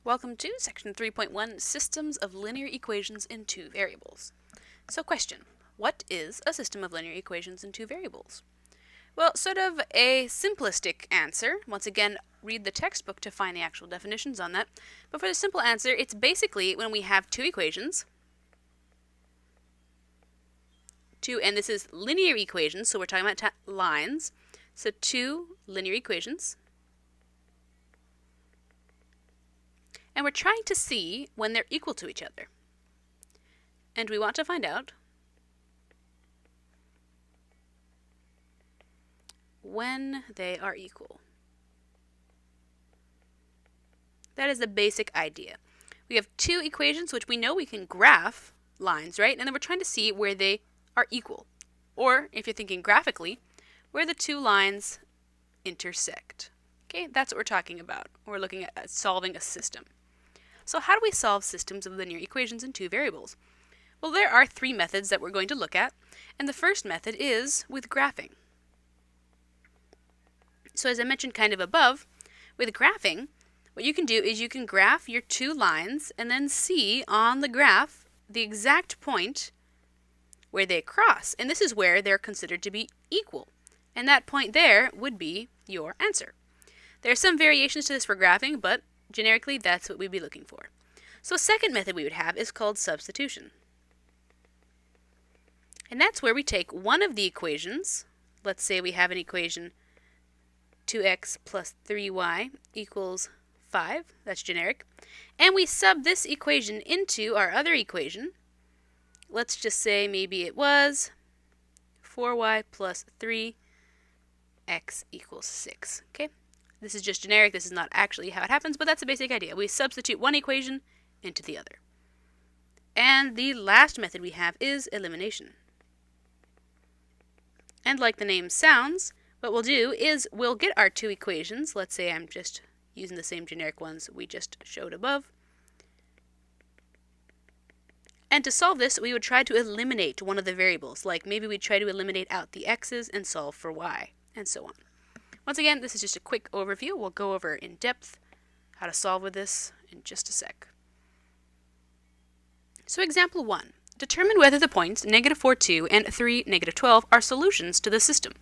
Welcome to Section 3.1, Systems of Linear Equations in Two Variables. So question, what is a system of linear equations in two variables? Well, sort of a simplistic answer. Once again, read the textbook to find the actual definitions on that. But for the simple answer, it's basically when we have two equations, and this is linear equations, so we're talking about lines. So two linear equations. And we're trying to see when they're equal to each other. And we want to find out when they are equal. That is the basic idea. We have two equations which we know we can graph lines, right? And then we're trying to see where they are equal. Or, if you're thinking graphically, where the two lines intersect. Okay, that's what we're talking about. We're looking at solving a system. So how do we solve systems of linear equations in two variables? Well, there are three methods that we're going to look at, and the first method is with graphing. So as I mentioned kind of above, with graphing, what you can do is you can graph your two lines and then see on the graph the exact point where they cross, and this is where they're considered to be equal. And that point there would be your answer. There are some variations to this for graphing, but generically, that's what we'd be looking for. So a second method we would have is called substitution. And that's where we take one of the equations. Let's say we have an equation 2x plus 3y equals 5. That's generic. And we sub this equation into our other equation. Let's just say maybe it was 4y plus 3x equals 6. Okay? This is just generic, this is not actually how it happens, but that's the basic idea. We substitute one equation into the other. And the last method we have is elimination. And like the name sounds, what we'll do is we'll get our two equations. Let's say I'm just using the same generic ones we just showed above. And to solve this, we would try to eliminate one of the variables. Like maybe we'd try to eliminate out the x's and solve for y, and so on. Once again, this is just a quick overview. We'll go over in depth how to solve with this in just a sec. So example 1. Determine whether the points -4, 2 and 3, -12 are solutions to the system.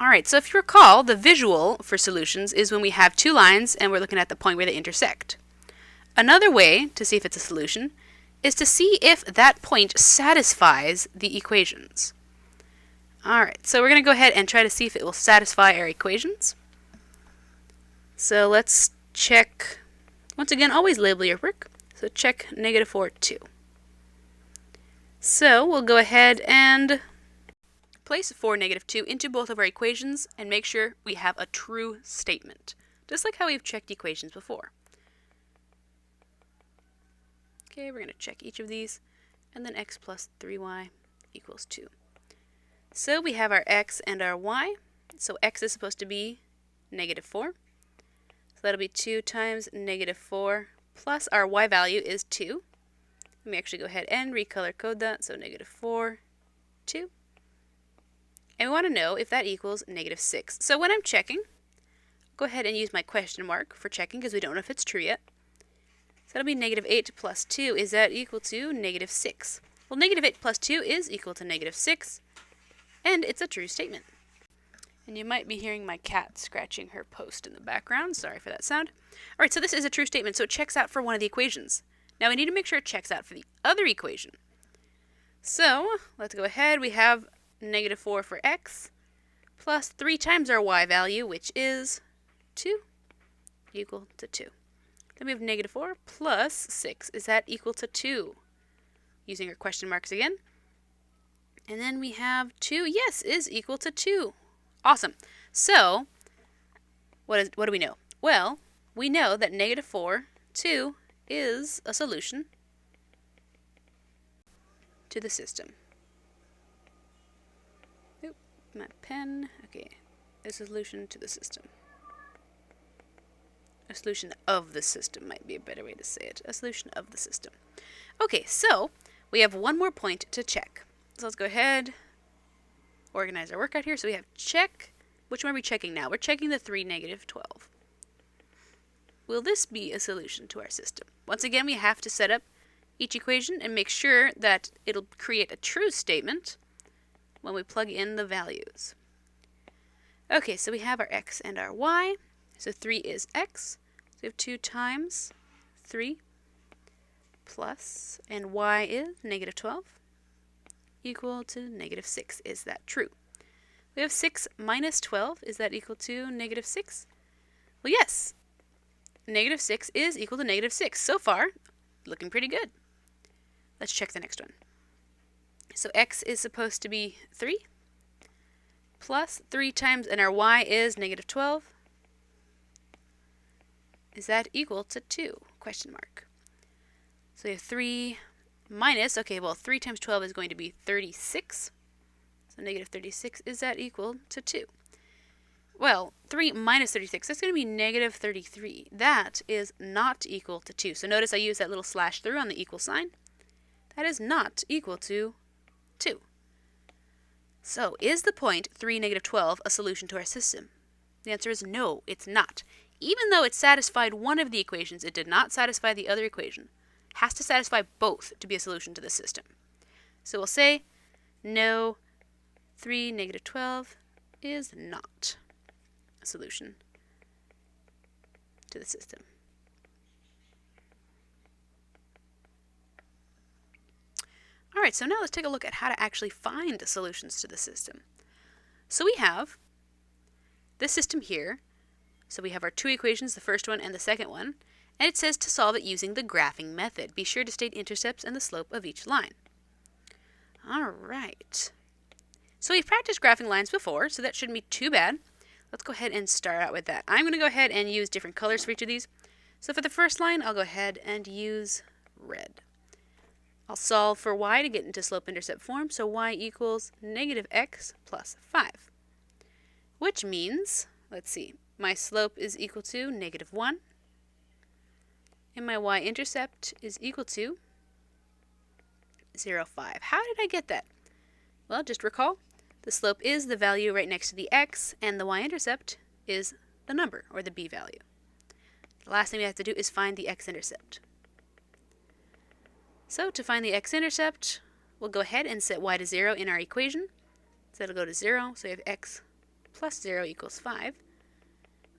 Alright, so if you recall, the visual for solutions is when we have two lines and we're looking at the point where they intersect. Another way to see if it's a solution is to see if that point satisfies the equations. Alright, so we're going to go ahead and try to see if it will satisfy our equations. So let's check, once again, always label your work. So check -4, 2. So we'll go ahead and place 4, -2 into both of our equations and make sure we have a true statement, just like how we've checked equations before. Okay, we're going to check each of these, and then x plus 3y equals 2. So we have our x and our y. So x is supposed to be -4. So that'll be 2 times -4 plus our y value is 2. Let me actually go ahead and recolor code that. So -4, 2. And we want to know if that equals -6. So when I'm checking, go ahead and use my question mark for checking because we don't know if it's true yet. So that'll be -8 plus 2. Is that equal to -6? Well, -8 plus 2 is equal to -6. And it's a true statement. And you might be hearing my cat scratching her post in the background. Sorry for that sound. Alright, so this is a true statement, so it checks out for one of the equations. Now we need to make sure it checks out for the other equation. So, let's go ahead. We have -4 for x plus 3 times our y value, which is 2, equal to 2. Then we have -4 plus 6. Is that equal to 2? Using our question marks again. And then we have 2, yes, is equal to 2. Awesome. So, what do we know? Well, we know that -4, 2 is a solution to the system. Oop, my pen. Okay, a solution to the system. A solution of the system might be a better way to say it. A solution of the system. Okay, so we have one more point to check. So let's go ahead, organize our work out here. So we have check. Which one are we checking now? We're checking the 3, -12. will this be a solution to our system? Once again, we have to set up each equation and make sure that it'll create a true statement when we plug in the values. Okay, so we have our x and our y. So 3 is x. So we have 2 times 3 plus, and y is negative 12 equal to negative 6. Is that true? We have 6 minus 12. Is that equal to negative 6? Well, yes. Negative 6 is equal to negative 6. So far, looking pretty good. Let's check the next one. So x is supposed to be 3 plus 3 times, and our y is negative 12. Is that equal to 2? Question mark. So we have 3 minus, okay, well, 3 times 12 is going to be 36. So negative 36, is that equal to 2? Well, 3 minus 36, that's going to be negative 33. That is not equal to 2. So notice I use that little slash through on the equal sign. That is not equal to 2. So is the point 3, negative 12 a solution to our system? The answer is no, it's not. Even though it satisfied one of the equations, it did not satisfy the other equation. It has to satisfy both to be a solution to the system. So we'll say no, 3, negative 12 is not a solution to the system. Alright, so now let's take a look at how to actually find solutions to the system. So we have this system here. So we have our 2 equations, the first one and the second one, and it says to solve it using the graphing method. Be sure to state intercepts and the slope of each line. Alright. So we've practiced graphing lines before, so that shouldn't be too bad. Let's go ahead and start out with that. I'm going to go ahead and use different colors for each of these. So for the first line, I'll go ahead and use red. I'll solve for y to get into slope-intercept form, so y equals negative x plus 5. Which means, let's see, my slope is equal to negative 1, and my y-intercept is equal to 0, 5. How did I get that? Well, just recall, the slope is the value right next to the x, and the y-intercept is the number, or the b value. The last thing we have to do is find the x-intercept. So to find the x-intercept, we'll go ahead and set y to 0 in our equation. So it'll go to 0, so we have x plus 0 equals 5,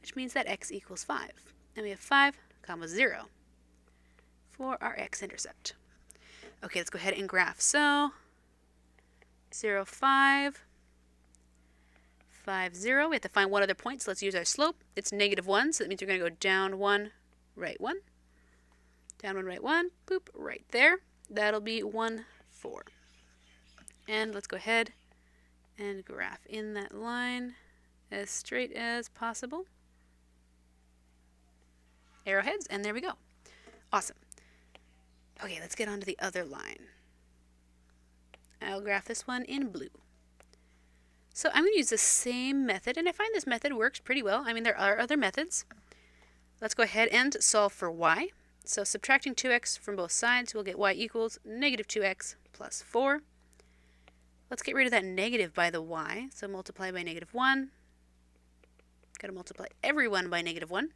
which means that x equals 5. And we have 5, comma 0 for our x-intercept. Okay, let's go ahead and graph. So 0, 5, 5, 0. We have to find one other point, so let's use our slope. It's negative 1, so that means we're going to go down 1, right 1. Down 1, right 1, boop, right there. That'll be 1, 4. And let's go ahead and graph in that line as straight as possible. Arrowheads, and there we go. Awesome. Okay, let's get on to the other line. I'll graph this one in blue. So I'm going to use the same method, and I find this method works pretty well. I mean, there are other methods. Let's go ahead and solve for y. So subtracting 2x from both sides, we'll get y equals negative 2x plus 4. Let's get rid of that negative by the y. So multiply by negative 1. Got to multiply everyone by negative 1.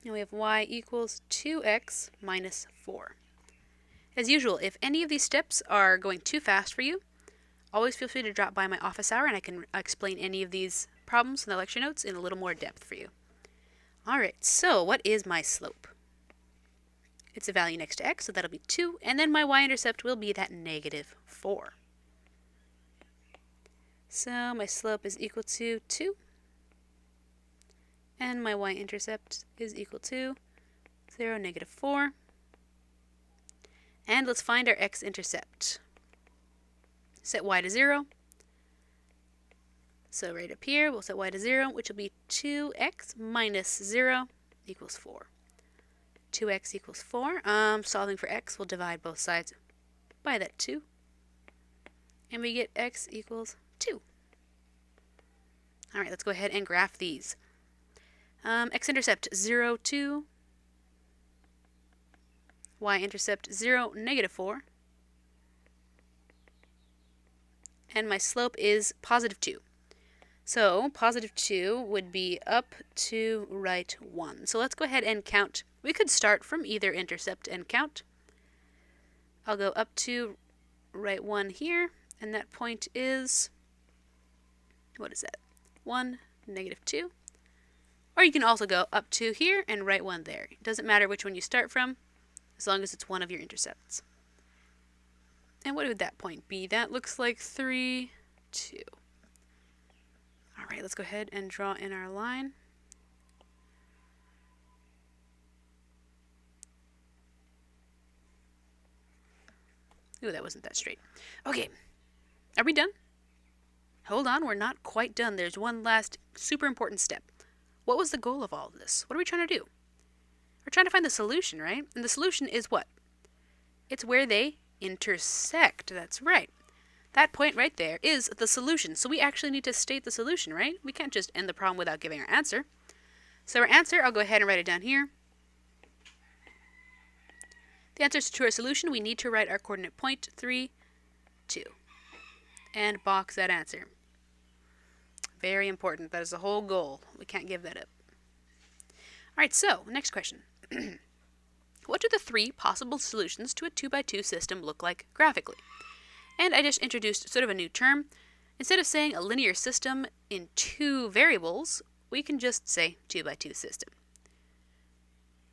And we have y equals 2x minus 4. As usual, if any of these steps are going too fast for you, always feel free to drop by my office hour and I can explain any of these problems in the lecture notes in a little more depth for you. Alright, so what is my slope? It's a value next to x, so that'll be 2, and then my y-intercept will be that negative 4. So my slope is equal to 2, and my y-intercept is equal to 0, negative 4. And let's find our x-intercept. Set y to 0. So right up here, we'll set y to 0, which will be 2x minus 0 equals 4. 2x equals 4. Solving for x, we'll divide both sides by that 2. And we get x equals 2. All right, let's go ahead and graph these. X-intercept 0, 2. Y-intercept 0, negative 4. And my slope is positive 2. So positive 2 would be up to right 1. So let's go ahead and count. We could start from either intercept and count. I'll go up to right 1 here, and that point is, what is that? 1, negative 2. Or you can also go up to here and right 1 there. It doesn't matter which one you start from, as long as it's one of your intercepts. And what would that point be? That looks like 3, 2. All right, let's go ahead and draw in our line. Ooh, that wasn't that straight. Okay, are we done? Hold on, we're not quite done. There's one last super important step. What was the goal of all of this? What are we trying to do? We're trying to find the solution, right? And the solution is what? It's where they intersect. That's right. That point right there is the solution. So we actually need to state the solution, right? We can't just end the problem without giving our answer. So our answer, I'll go ahead and write it down here. The answer to our solution, we need to write our coordinate point 3, 2. And box that answer. Very important. That is the whole goal. We can't give that up. All right, so next question. What do the 3 possible solutions to a 2x2 system look like graphically? And I just introduced sort of a new term. Instead of saying a linear system in 2 variables, we can just say 2x2 system.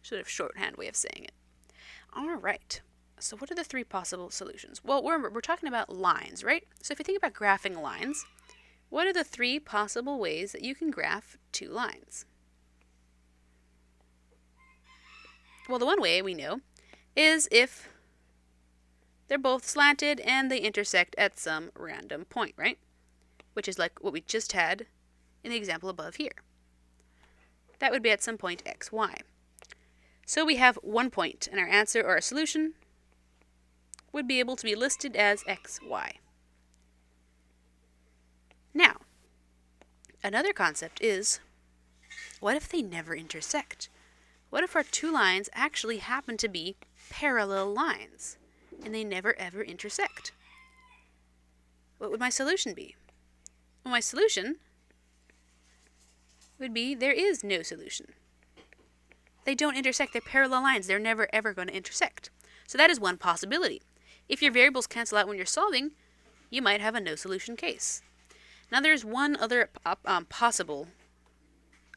Sort of shorthand way of saying it. All right, so what are the 3 possible solutions? Well, we're talking about lines, right? So if you think about graphing lines, what are the 3 possible ways that you can graph 2 lines? Well, the one way we know is if they're both slanted and they intersect at some random point, right? Which is like what we just had in the example above here. That would be at some point x, y. So we have one point, and our answer or our solution would be able to be listed as x, y. Now, another concept is, what if they never intersect? What if our 2 lines actually happen to be parallel lines, and they never ever intersect? What would my solution be? Well, my solution would be there is no solution. They don't intersect. They're parallel lines. They're never ever going to intersect. So that is one possibility. If your variables cancel out when you're solving, you might have a no solution case. Now there's one other possible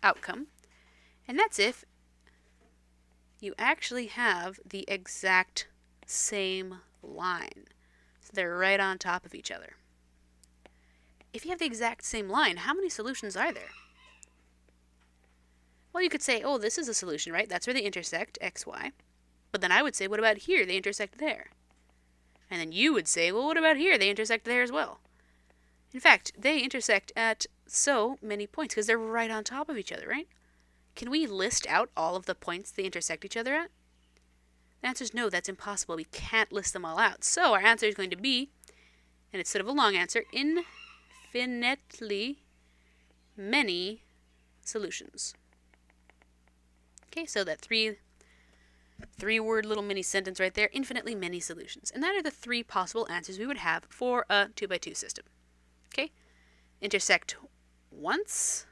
outcome, and that's if you actually have the exact same line. So they're right on top of each other. If you have the exact same line, how many solutions are there? Well, you could say, oh, this is a solution, right? That's where they intersect, x, y. But then I would say, what about here? They intersect there. And then you would say, well, what about here? They intersect there as well. In fact, they intersect at so many points because they're right on top of each other, right? Can we list out all of the points they intersect each other at? The answer is no, that's impossible. We can't list them all out. So our answer is going to be, and it's sort of a long answer, infinitely many solutions. Okay, so that three-word little mini sentence right there, infinitely many solutions. And that are the 3 possible answers we would have for a 2x2 system. Okay, intersect once,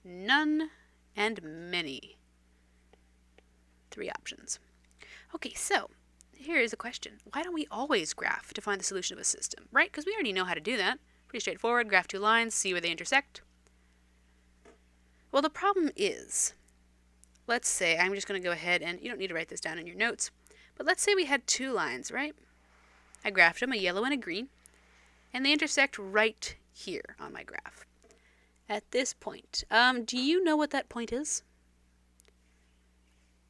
none, and many. 3 options. Okay, so here is a question. Why don't we always graph to find the solution of a system, right? Because we already know how to do that. Pretty straightforward. Graph 2 lines, see where they intersect. Well, the problem is, let's say, I'm just going to go ahead and, you don't need to write this down in your notes, but let's say we had 2 lines, right? I graphed them, a yellow and a green, and they intersect right here on my graph. At this point, do you know what that point is?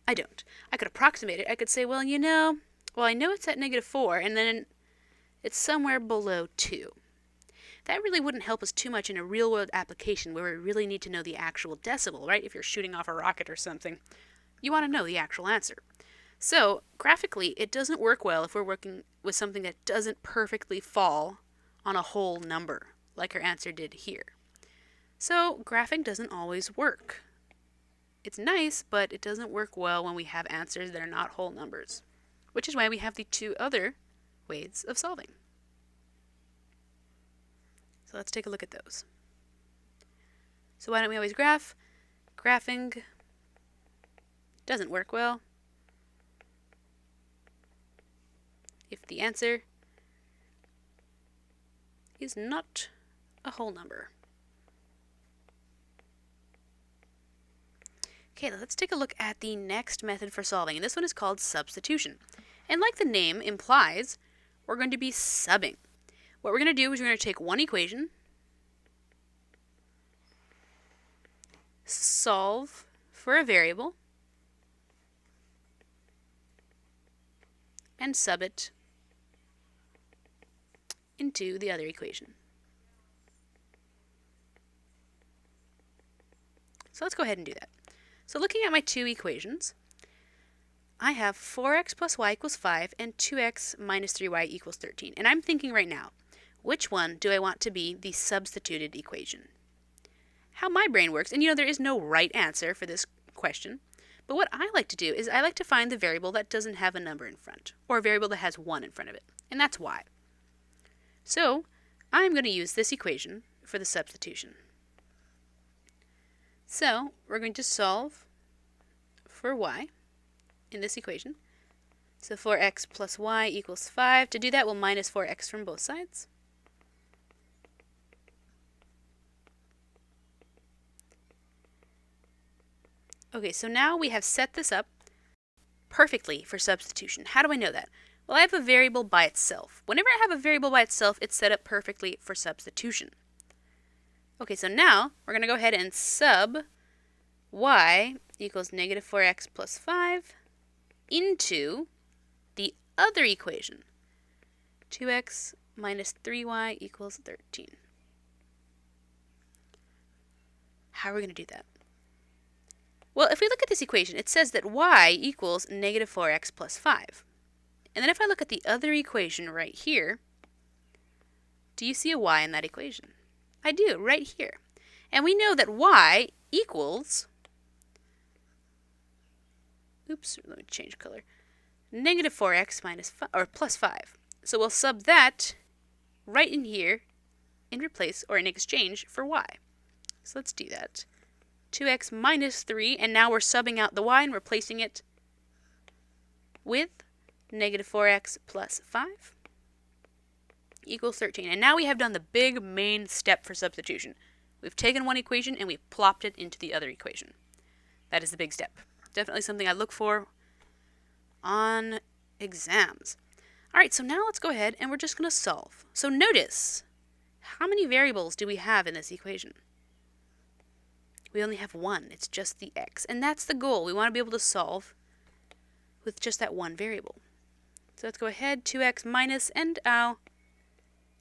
I don't. I could approximate it. I could say, well, I know it's at -4, and then it's somewhere below 2. That really wouldn't help us too much in a real-world application where we really need to know the actual decimal, right? If you're shooting off a rocket or something, you want to know the actual answer. So, graphically, it doesn't work well if we're working with something that doesn't perfectly fall on a whole number, like our answer did here. So, graphing doesn't always work. It's nice, but it doesn't work well when we have answers that are not whole numbers, which is why we have the 2 other ways of solving. So let's take a look at those. So why don't we always graph? Graphing doesn't work well if the answer is not a whole number. Okay, let's take a look at the next method for solving, and this one is called substitution. And like the name implies, we're going to be subbing. What we're going to do is we're going to take one equation, solve for a variable, and sub it into the other equation. So let's go ahead and do that. So looking at my two equations, I have 4x plus y equals 5 and 2x minus 3y equals 13. And I'm thinking right now, which one do I want to be the substituted equation? How my brain works, and there is no right answer for this question, but what I like to do is I like to find the variable that doesn't have a number in front, or a variable that has 1 in front of it, and that's y. So I'm going to use this equation for the substitution. So we're going to solve for y in this equation. So 4x plus y equals 5. To do that, we'll minus 4x from both sides. Okay, so now we have set this up perfectly for substitution. How do I know that? Well, I have a variable by itself. Whenever I have a variable by itself, it's set up perfectly for substitution. Okay, so now we're going to go ahead and sub y equals negative 4x plus 5 into the other equation, 2x minus 3y equals 13. How are we going to do that? Well, if we look at this equation, it says that y equals negative 4x plus 5. And then if I look at the other equation right here, do you see a y in that equation? I do, right here. And we know that y equals, let me change color, negative 4x minus 5, or plus 5. So we'll sub that right in here in replace, or in exchange for y. So let's do that. 2x minus 3, and now we're subbing out the y and replacing it with negative 4x plus 5 equals 13. And now we have done the big main step for substitution. We've taken one equation and we've plopped it into the other equation. That is the big step. Definitely something I look for on exams. All right, so now let's go ahead and we're just going to solve. So notice, how many variables do we have in this equation? We only have one. It's just the x. And that's the goal. We want to be able to solve with just that one variable. So let's go ahead, 2x minus, and I'll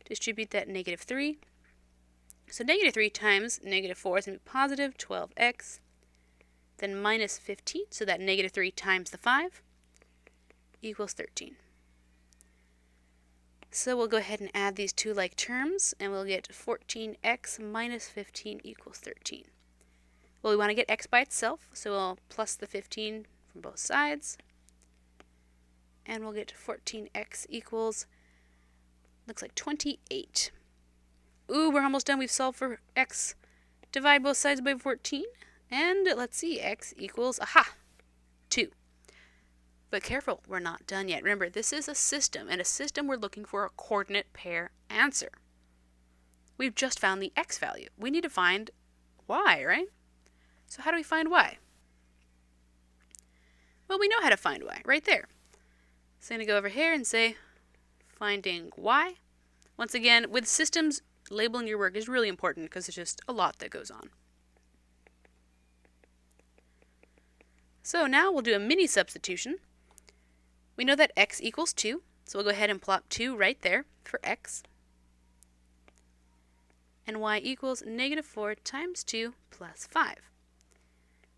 distribute that negative 3. So negative 3 times negative 4 is going to be positive 12x. Then minus 15, so that negative 3 times the 5 equals 13. So we'll go ahead and add these two like terms, and we'll get 14x minus 15 equals 13. Well, we want to get x by itself, so we'll plus the 15 from both sides. And we'll get 14x equals, looks like 28. Ooh, we're almost done. We've solved for x. Divide both sides by 14. And let's see, x equals, 2. But careful, we're not done yet. Remember, this is a system, and a system we're looking for a coordinate pair answer. We've just found the x value. We need to find y, right? So how do we find y? Well, we know how to find y, right there. So I'm going to go over here and say, finding y. Once again, with systems, labeling your work is really important because there's just a lot that goes on. So now we'll do a mini substitution. We know that x equals 2, so we'll go ahead and plop 2 right there for x. And y equals negative 4 times 2 plus 5.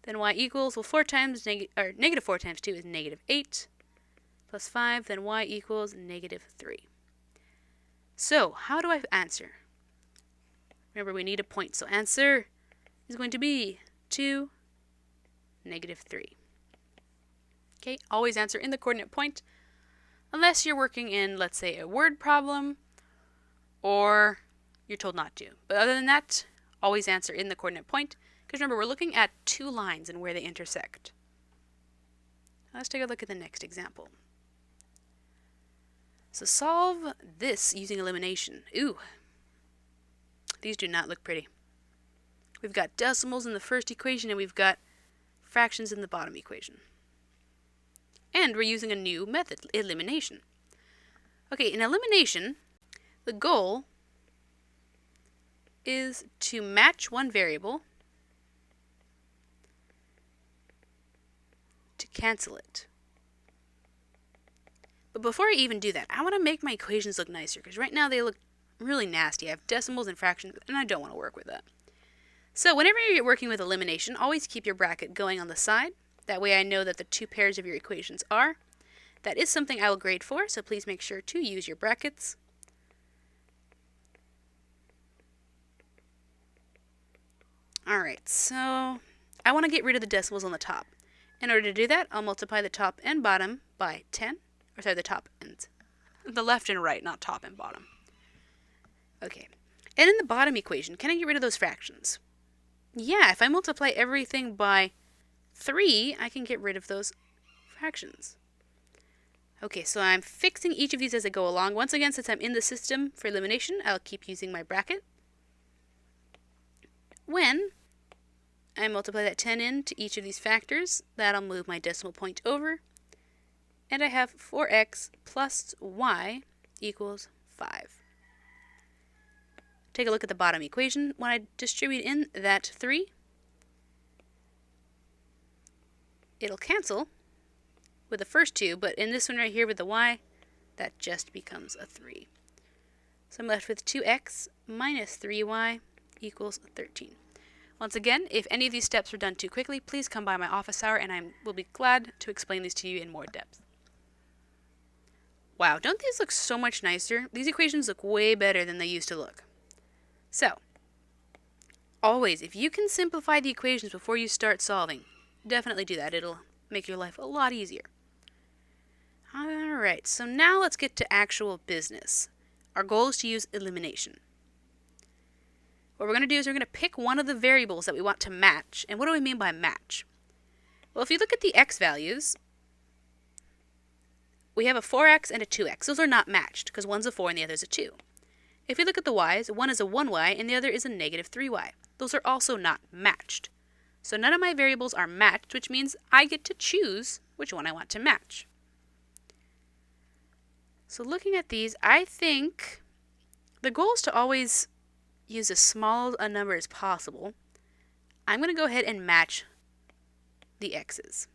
Then y equals, well, negative 4 times 2 is negative 8 plus 5. Then y equals negative 3. So how do I answer? Remember, we need a point, so answer is going to be 2, negative 3. Okay, always answer in the coordinate point, unless you're working in, let's say, a word problem, or you're told not to. But other than that, Always answer in the coordinate point, because remember, we're looking at two lines and where they intersect. Let's take a look at the next example. So solve this using elimination. Ooh, these do not look pretty. We've got decimals in the first equation and we've got fractions in the bottom equation. And we're using a new method, elimination. Okay, in elimination, the goal is to match one variable to cancel it. But before I even do that, I want to make my equations look nicer, because right now they look really nasty. I have decimals and fractions, and I don't want to work with that. So whenever you're working with elimination, always keep your bracket going on the side. That way I know that the two pairs of your equations are. That is something I will grade for, so please make sure to use your brackets. Alright, so I want to get rid of the decimals on the top. In order to do that, I'll multiply the top and bottom by 10. Or sorry, the top and the left and right, not top and bottom. Okay, and in the bottom equation, can I get rid of those fractions? Yeah, if I multiply everything by 3, I can get rid of those fractions. Okay, so I'm fixing each of these as I go along. Once again, since I'm in the system for elimination, I'll keep using my bracket. When I multiply that 10 into each of these factors, that'll move my decimal point over. And I have 4x plus y equals 5. Take a look at the bottom equation. When I distribute in that 3, it'll cancel with the first two, but in this one right here with the y, that just becomes a 3. So I'm left with 2x minus 3y equals 13. Once again, if any of these steps were done too quickly, please come by my office hour and I will be glad to explain these to you in more depth. Wow, don't these look so much nicer? These equations look way better than they used to look. So, always, if you can simplify the equations before you start solving, definitely do that. It'll make your life a lot easier. Alright, so now let's get to actual business. Our goal is to use elimination. What we're going to do is we're going to pick one of the variables that we want to match. And what do we mean by match? Well, if you look at the x values, we have a 4x and a 2x. Those are not matched because one's a 4 and the other's a 2. If you look at the y's, one is a 1y and the other is a negative 3y. Those are also not matched. So none of my variables are matched, which means I get to choose which one I want to match. So looking at these, I think the goal is to always use as small a number as possible. I'm going to go ahead and match the x's.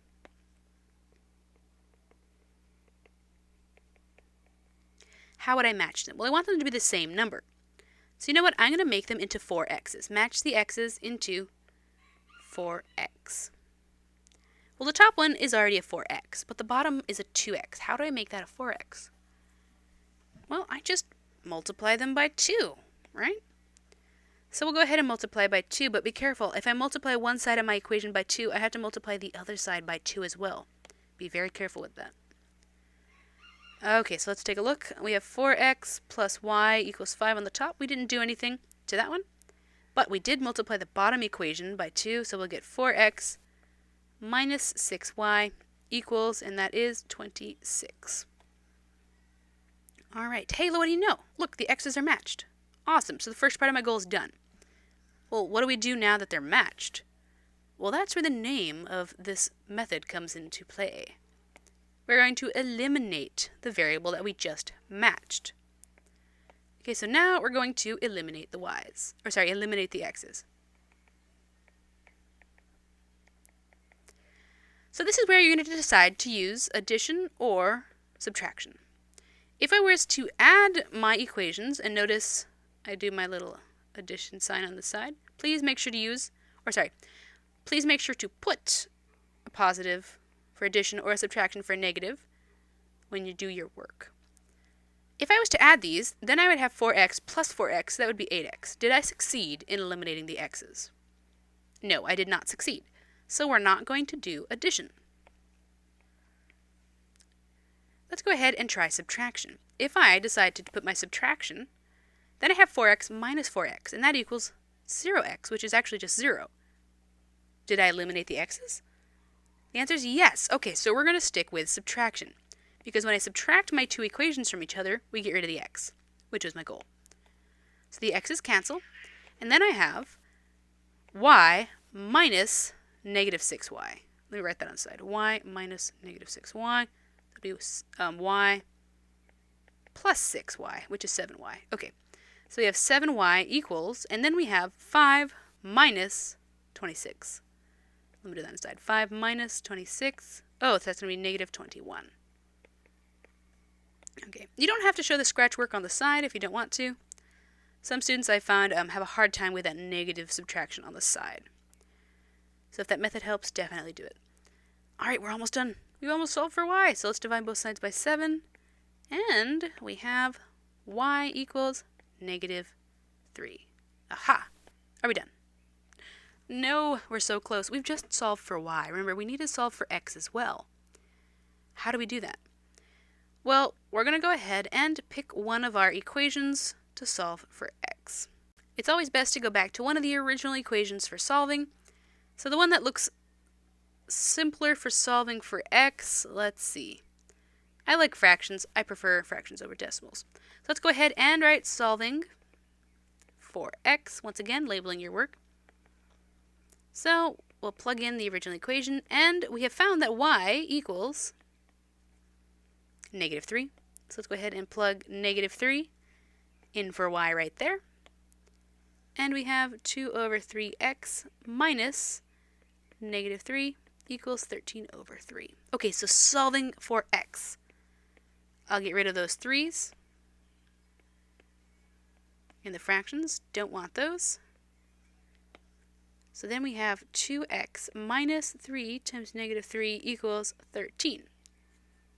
How would I match them? Well, I want them to be the same number. So you know what? I'm going to make them into 4x's. Match the x's into 4x. Well, the top one is already a 4x, but the bottom is a 2x. How do I make that a 4x? Well, I just multiply them by 2, right? So we'll go ahead and multiply by 2, but be careful. If I multiply one side of my equation by 2, I have to multiply the other side by 2 as well. Be very careful with that. Okay, so let's take a look. We have 4x plus y equals 5 on the top. We didn't do anything to that one, but we did multiply the bottom equation by 2, so we'll get 4x minus 6y equals, and that is 26. All right, hey, what do you know? Look, the x's are matched. Awesome, so the first part of my goal is done. Well, what do we do now that they're matched? Well, that's where the name of this method comes into play. We're going to eliminate the variable that we just matched. Okay, so now we're going to eliminate the y's. Or sorry, eliminate the x's. So this is where you're going to decide to use addition or subtraction. If I was to add my equations, and notice I do my little addition sign on the side, please make sure to put a positive for addition or a subtraction for negative when you do your work. If I was to add these, then I would have 4x plus 4x, that would be 8x. Did I succeed in eliminating the x's? No, I did not succeed. So we're not going to do addition. Let's go ahead and try subtraction. If I decide to put my subtraction, then I have 4x minus 4x, and that equals 0x, which is actually just 0. Did I eliminate the x's? The answer is yes. Okay, so we're going to stick with subtraction, because when I subtract my two equations from each other, we get rid of the x, which was my goal. So the x's cancel, and then I have y minus negative 6y. Let me write that on the side. Y minus negative 6y. That'll be y plus 6y, which is 7y. Okay, so we have 7y equals, and then we have 5 minus 26. Let me do that inside. 5 minus 26. Oh, so that's going to be negative 21. Okay, you don't have to show the scratch work on the side if you don't want to. Some students I found have a hard time with that negative subtraction on the side. So if that method helps, definitely do it. All right, we're almost done. We've almost solved for y. So let's divide both sides by 7. And we have y equals negative 3. Aha! Are we done? No, we're so close. We've just solved for y. Remember, we need to solve for x as well. How do we do that? Well, we're going to go ahead and pick one of our equations to solve for x. It's always best to go back to one of the original equations for solving. So the one that looks simpler for solving for x, let's see. I like fractions. I prefer fractions over decimals. So let's go ahead and write solving for x. Once again, labeling your work. So we'll plug in the original equation, and we have found that y equals negative 3. So let's go ahead and plug negative 3 in for y right there. And we have 2 over 3x minus negative 3 equals 13 over 3. Okay, so solving for x. I'll get rid of those 3's in the fractions. Don't want those. So then we have 2x minus 3 times negative 3 equals 13.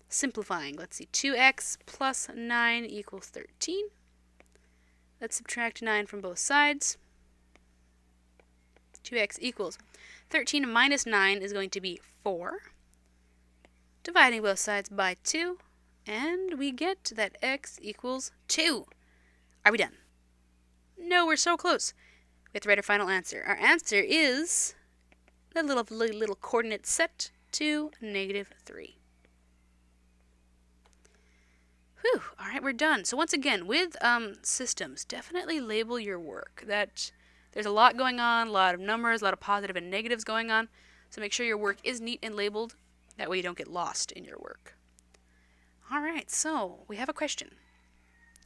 Simplifying, let's see, 2x plus 9 equals 13. Let's subtract 9 from both sides. 2x equals 13 minus 9 is going to be 4. Dividing both sides by 2, and we get that x equals 2. Are we done? No, we're so close. We have to write our final answer. Our answer is the little coordinate set to negative 3. Whew, all right, we're done. So once again, with systems, definitely label your work. There's a lot going on, a lot of numbers, a lot of positive and negatives going on. So make sure your work is neat and labeled. That way you don't get lost in your work. All right, so we have a question.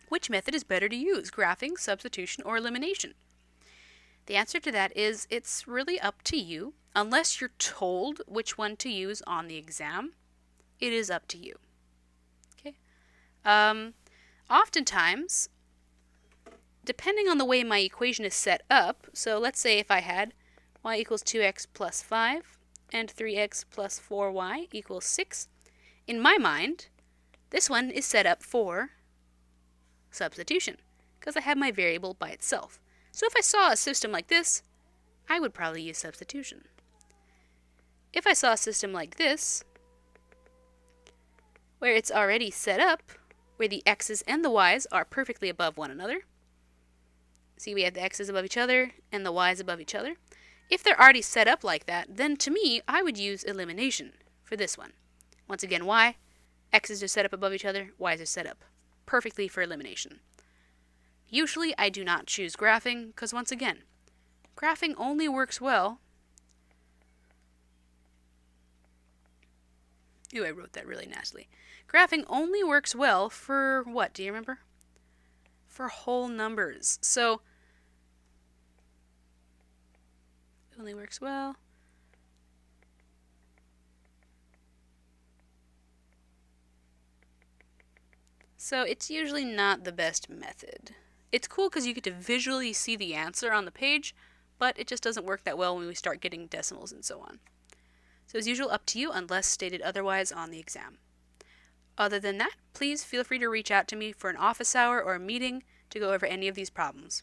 Which method is better to use, graphing, substitution, or elimination? The answer to that is it's really up to you. Unless you're told which one to use on the exam, it is up to you. Okay. Oftentimes, depending on the way my equation is set up, so let's say if I had y equals 2x plus 5 and 3x plus 4y equals 6, in my mind, this one is set up for substitution because I have my variable by itself. So if I saw a system like this, I would probably use substitution. If I saw a system like this, where it's already set up, where the x's and the y's are perfectly above one another, see, we have the x's above each other and the y's above each other. If they're already set up like that, then to me, I would use elimination for this one. Once again, why? X's are set up above each other, y's are set up perfectly for elimination. Usually, I do not choose graphing because, once again, graphing only works well. Ooh, I wrote that really nastily. Graphing only works well for what? Do you remember? For whole numbers. So, it only works well. So, it's usually not the best method. It's cool because you get to visually see the answer on the page, but it just doesn't work that well when we start getting decimals and so on. So as usual, up to you unless stated otherwise on the exam. Other than that, please feel free to reach out to me for an office hour or a meeting to go over any of these problems.